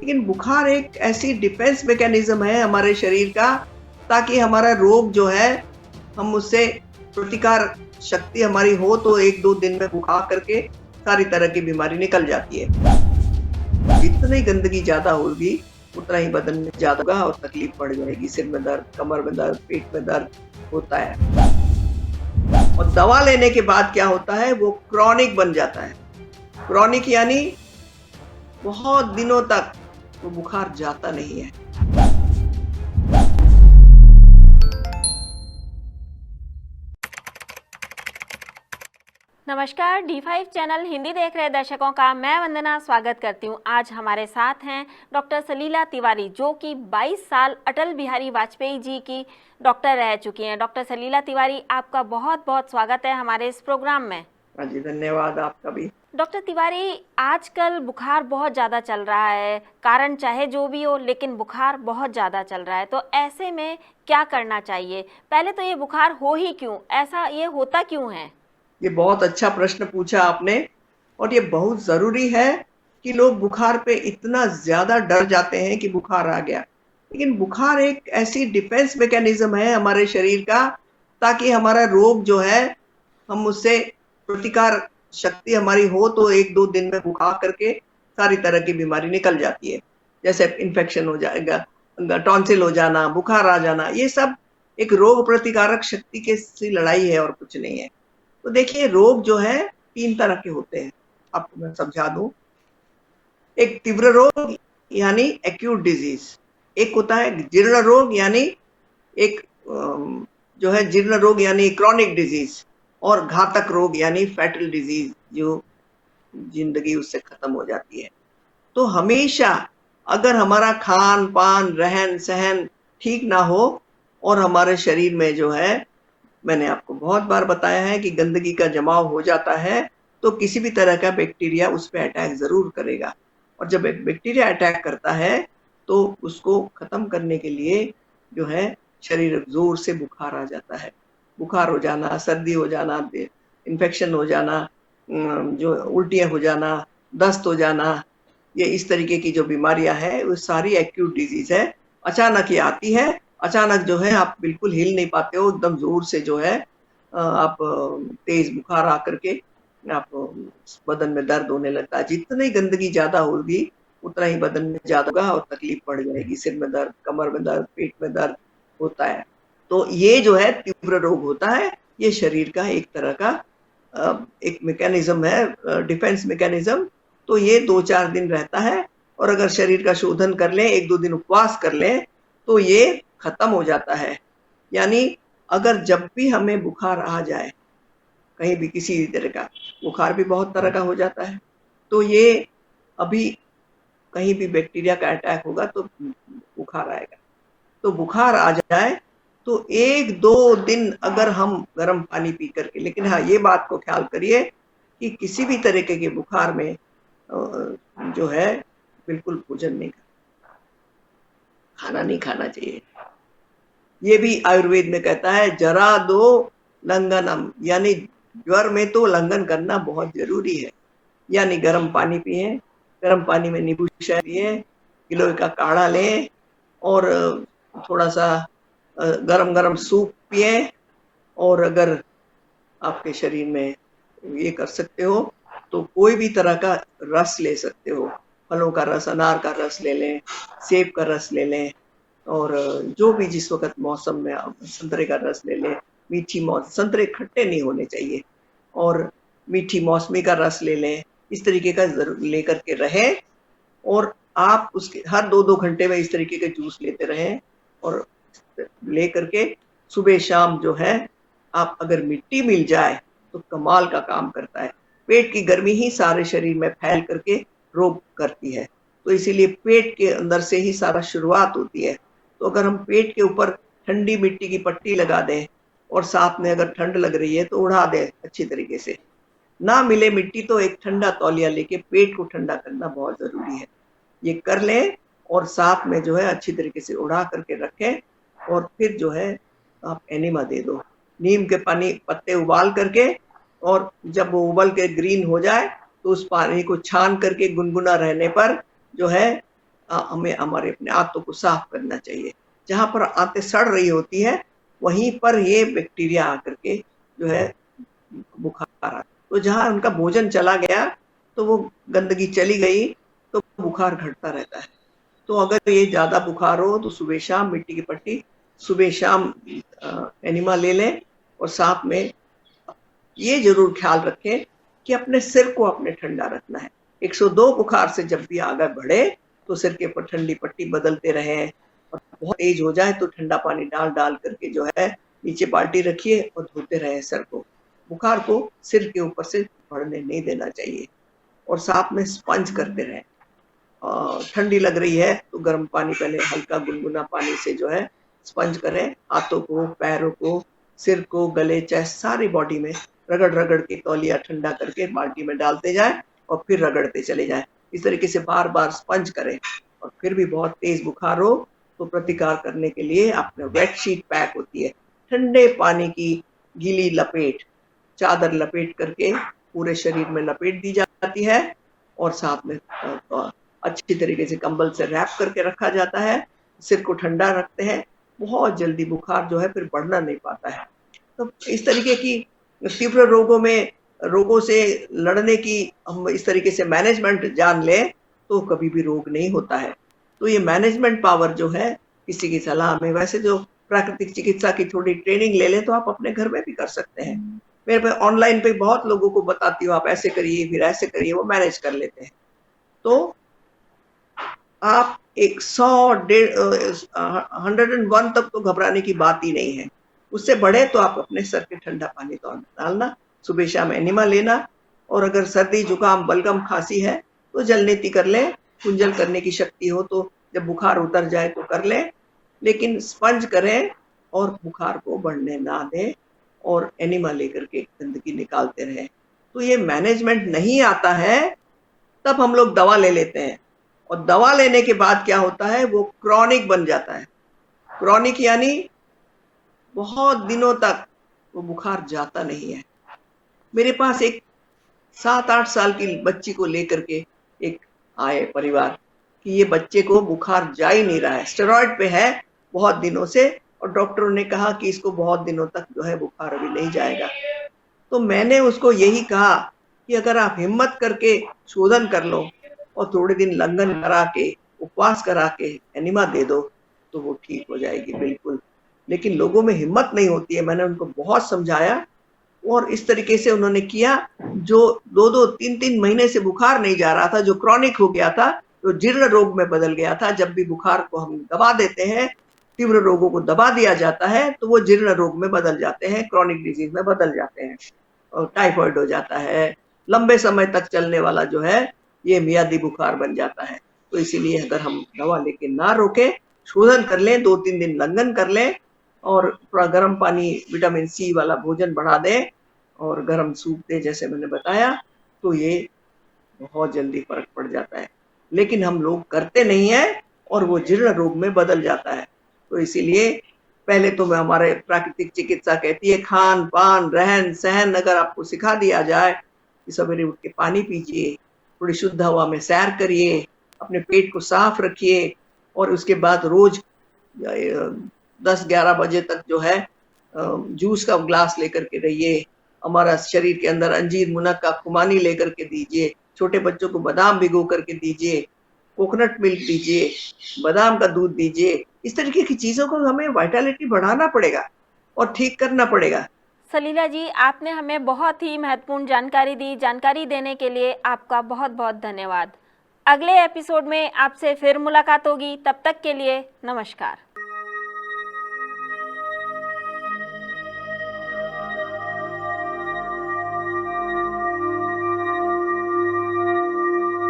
लेकिन बुखार एक ऐसी डिफेंस मैकेनिज्म है हमारे शरीर का, ताकि हमारा रोग जो है हम उससे प्रतिकार शक्ति हमारी हो तो 1-2 दिन में बुखार करके सारी तरह की बीमारी निकल जाती है। जितनी गंदगी ज़्यादा होगी उतना ही बदन में ज़्यादा होगा और तकलीफ बढ़ जाएगी। सिर में दर्द, कमर में दर्द, पेट में दर्द होता है। और दवा लेने के बाद क्या होता है, वो क्रॉनिक बन जाता है। क्रॉनिक यानी बहुत दिनों तक वो बुखार जाता नहीं है। नमस्कार, D5 चैनल हिंदी देख रहे दर्शकों का मैं वंदना स्वागत करती हूं। आज हमारे साथ हैं डॉक्टर सलीला तिवारी, जो कि 22 साल अटल बिहारी वाजपेयी जी की डॉक्टर रह चुकी हैं। डॉक्टर सलीला तिवारी, आपका बहुत बहुत स्वागत है हमारे इस प्रोग्राम में। हाँ जी, धन्यवाद आपका भी। डॉक्टर तिवारी, आजकल बुखार बहुत ज़्यादा चल रहा है, कारण चाहे जो भी हो, लेकिन बुखार बहुत ज़्यादा चल रहा है। तो ऐसे में क्या करना चाहिए? पहले तो ये बुखार हो ही क्यों, ऐसा ये होता क्यों है? ये बहुत अच्छा प्रश्न पूछा आपने और ये बहुत ज़रूरी है कि लोग बुखार पे इतना ज़्यादा डर जाते हैं कि बुखार आ गया। लेकिन बुखार एक ऐसी डिफेंस मैकेनिज्म है हमारे शरीर का, ताकि हमारा रोग जो है हम उससे प्रतिकार शक्ति हमारी हो तो 1-2 दिन में बुखार करके सारी तरह की बीमारी निकल जाती है। जैसे इन्फेक्शन हो जाएगा, टॉन्सिल हो जाना, बुखार आ जाना, ये सब एक रोग प्रतिकारक शक्ति की सी लड़ाई है और कुछ नहीं है। तो देखिए, रोग जो है 3 तरह के होते हैं, आपको मैं समझा दूं। एक तीव्र रोग यानी एक्यूट डिजीज, एक होता है जीर्ण रोग यानी एक जो है जीर्ण रोग यानी क्रॉनिक डिजीज, और घातक रोग यानी फैटल डिजीज, जो जिंदगी उससे खत्म हो जाती है। तो हमेशा अगर हमारा खान पान रहन सहन ठीक ना हो और हमारे शरीर में जो है, मैंने आपको बहुत बार बताया है कि गंदगी का जमाव हो जाता है, तो किसी भी तरह का बैक्टीरिया उस पे अटैक ज़रूर करेगा। और जब एक बैक्टीरिया अटैक करता है तो उसको ख़त्म करने के लिए जो है शरीर ज़ोर से बुखार आ जाता है। बुखार हो जाना, सर्दी हो जाना, इन्फेक्शन हो जाना, जो उल्टियाँ हो जाना, दस्त हो जाना, ये इस तरीके की जो बीमारियाँ हैं वो सारी एक्यूट डिजीज़ है। अचानक ये आती है, अचानक जो है आप बिल्कुल हिल नहीं पाते हो, एकदम ज़ोर से जो है आप तेज़ बुखार आकर के आप बदन में दर्द होने लगता है। जितनी गंदगी ज़्यादा होगी उतना ही बदन में ज़्यादा होगा और तकलीफ बढ़ जाएगी। सिर में दर्द, कमर में दर्द, पेट में दर्द होता है। तो ये जो है तीव्र रोग होता है, ये शरीर का एक तरह का एक मैकेनिज्म है, डिफेंस मैकेनिज्म। तो ये 2-4 दिन रहता है और अगर शरीर का शोधन कर लें, 1-2 दिन उपवास कर लें, तो ये खत्म हो जाता है। यानी अगर जब भी हमें बुखार आ जाए, कहीं भी किसी भी तरह का, बुखार भी बहुत तरह का हो जाता है, तो ये अभी कहीं भी बैक्टीरिया का अटैक होगा तो बुखार आएगा। तो बुखार आ जाए तो 1-2 दिन अगर हम गर्म पानी पी करके, लेकिन हाँ, ये बात को ख्याल करिए कि किसी भी तरीके के बुखार में जो है बिल्कुल भोजन नहीं खाना नहीं खाना चाहिए। ये भी आयुर्वेद में कहता है, जरा दो लंघनम, यानी ज्वर में तो लंघन करना बहुत जरूरी है। यानी गर्म पानी पिए, गर्म पानी में नींबू शहद पिए, गिलोय का काढ़ा लें और थोड़ा सा गरम गरम सूप पिए। और अगर आपके शरीर में ये कर सकते हो तो कोई भी तरह का रस ले सकते हो। फलों का रस, अनार का रस ले लें, सेब का रस ले लें, और जो भी जिस वक्त मौसम में आप संतरे का रस ले लें। मीठी संतरे खट्टे नहीं होने चाहिए, और मीठी मौसमी का रस ले लें। इस तरीके का जरूर लेकर के रहें और आप उसके हर 2-2 घंटे में इस तरीके के जूस लेते रहें। और ले करके सुबह शाम जो है, आप अगर मिट्टी मिल जाए तो कमाल का काम करता है। पेट की गर्मी ही सारे शरीर में फैल करके रोग करती है, तो इसीलिए पेट के अंदर से ही सारा शुरुआत होती है। तो अगर हम पेट के ऊपर ठंडी मिट्टी की पट्टी लगा दें और साथ में अगर ठंड लग रही है तो उड़ा दें अच्छी तरीके से। ना मिले मिट्टी तो एक ठंडा तौलिया लेके पेट को ठंडा करना बहुत जरूरी है। ये कर लें और साथ में जो है अच्छी तरीके से उड़ा करके रखें, और फिर जो है आप एनिमा दे दो। नीम के पानी पत्ते उबाल करके, और जब वो उबल के ग्रीन हो जाए तो उस पानी को छान करके गुनगुना रहने पर जो है हमें हमारे अपने आंतों को साफ करना चाहिए। जहाँ पर आंतें सड़ रही होती है वहीं पर ये बैक्टीरिया आकर के जो है बुखार आता है। तो जहाँ उनका भोजन चला गया तो वो गंदगी चली गई तो बुखार घटता रहता है। तो अगर ये ज्यादा बुखार हो तो सुबह शाम मिट्टी की पट्टी, सुबह शाम एनिमा ले लें और साथ में ये जरूर ख्याल रखें कि अपने सिर को अपने ठंडा रखना है। 102 बुखार से जब भी आगे बढ़े तो सिर के ऊपर ठंडी पट्टी बदलते रहें और बहुत तेज हो जाए तो ठंडा पानी डाल डाल करके जो है नीचे बाल्टी रखिए और धोते रहे सर को। बुखार को सिर के ऊपर से बढ़ने नहीं देना चाहिए और साथ में स्पंज करते रहें। ठंडी लग रही है तो गर्म पानी पहले हल्का गुनगुना पानी से जो है स्पंज करें, हाथों को, पैरों को, सिर को, गले, चेस्ट, सारी बॉडी में रगड़ रगड़ के तौलिया ठंडा करके बाल्टी में डालते जाए और फिर रगड़ते चले जाए। इस तरीके से बार बार स्पंज करें। और फिर भी बहुत तेज बुखार हो तो प्रतिकार करने के लिए आपने वेट शीट पैक होती है, ठंडे पानी की गीली लपेट, चादर लपेट करके पूरे शरीर में लपेट दी जाती है और साथ में अच्छी तरीके से कंबल से रैप करके रखा जाता है। सिर को ठंडा रखते हैं, बहुत जल्दी बुखार जो है फिर बढ़ना नहीं पाता है। तो इस तरीके की तीव्र रोगों से लड़ने की हम इस तरीके से मैनेजमेंट जान लें तो कभी भी रोग नहीं होता है। तो ये मैनेजमेंट पावर जो है किसी की सलाह में, वैसे जो प्राकृतिक चिकित्सा की थोड़ी ट्रेनिंग ले लें तो आप अपने घर में भी कर सकते हैं। मेरे पे ऑनलाइन पे बहुत लोगों को बताती हूँ, आप ऐसे करिए फिर ऐसे करिए, वो मैनेज कर लेते हैं। तो आप 101 तक तो घबराने की बात ही नहीं है। उससे बढ़े तो आप अपने सर पे ठंडा पानी तो डालना, सुबह शाम एनिमा लेना और अगर सर्दी जुकाम बलगम खांसी है तो जलनेती कर लें। कुंजल करने की शक्ति हो तो जब बुखार उतर जाए तो कर लें, लेकिन स्पंज करें और बुखार को बढ़ने ना दें और एनिमा लेकर के गंदगी निकालते रहें। तो ये मैनेजमेंट नहीं आता है तब हम लोग दवा ले लेते हैं और दवा लेने के बाद क्या होता है, वो क्रॉनिक बन जाता है। क्रॉनिक यानी बहुत दिनों तक वो बुखार जाता नहीं है। मेरे पास एक 7-8 साल की बच्ची को लेकर के एक आए परिवार कि ये बच्चे को बुखार जा ही नहीं रहा है, स्टेरॉइड पे है बहुत दिनों से और डॉक्टरों ने कहा कि इसको बहुत दिनों तक जो है बुखार अभी नहीं जाएगा। तो मैंने उसको यही कहा कि अगर आप हिम्मत करके शोधन कर लो और थोड़े दिन लंघन करा के, उपवास करा के एनिमा दे दो तो वो ठीक हो जाएगी बिल्कुल। लेकिन लोगों में हिम्मत नहीं होती है। मैंने उनको बहुत समझाया और इस तरीके से उन्होंने किया। जो 2-2, 3-3 महीने से बुखार नहीं जा रहा था, जो क्रॉनिक हो गया था, जो जीर्ण रोग में बदल गया था। जब भी बुखार को हम दबा देते हैं, तीव्र रोगों को दबा दिया जाता है तो वो जीर्ण रोग में बदल जाते हैं, क्रॉनिक डिजीज में बदल जाते हैं और टाइफाइड हो जाता है। लंबे समय तक चलने वाला जो है ये मियादी बुखार बन जाता है। तो इसीलिए अगर हम दवा लेके ना रोके, शोधन कर लें, 2-3 दिन लंघन कर लें और थोड़ा गर्म पानी, विटामिन सी वाला भोजन बढ़ा दें और गर्म सूप दें जैसे मैंने बताया, तो ये बहुत जल्दी फर्क पड़ जाता है। लेकिन हम लोग करते नहीं है और वो जीर्ण रोग में बदल जाता है। तो इसीलिए पहले तो मैं हमारे प्राकृतिक चिकित्सा कहती है खान पान रहन सहन अगर आपको सिखा दिया जाए कि सवेरे उठ के पानी पीजिए, थोड़ी शुद्ध हवा में सैर करिए, अपने पेट को साफ रखिए और उसके बाद रोज 10-11 बजे तक जो है जूस का ग्लास लेकर के रहिए। हमारा शरीर के अंदर अंजीर, मुनक्का, खुमानी लेकर के दीजिए। छोटे बच्चों को बादाम भिगो करके दीजिए, कोकोनट मिल्क दीजिए, बादाम का दूध दीजिए। इस तरीके की चीजों को हमें वाइटलिटी बढ़ाना पड़ेगा और ठीक करना पड़ेगा। सलीला जी, आपने हमें बहुत ही महत्वपूर्ण जानकारी दी। जानकारी देने के लिए आपका बहुत बहुत धन्यवाद। अगले एपिसोड में आपसे फिर मुलाकात होगी। तब तक के लिए नमस्कार।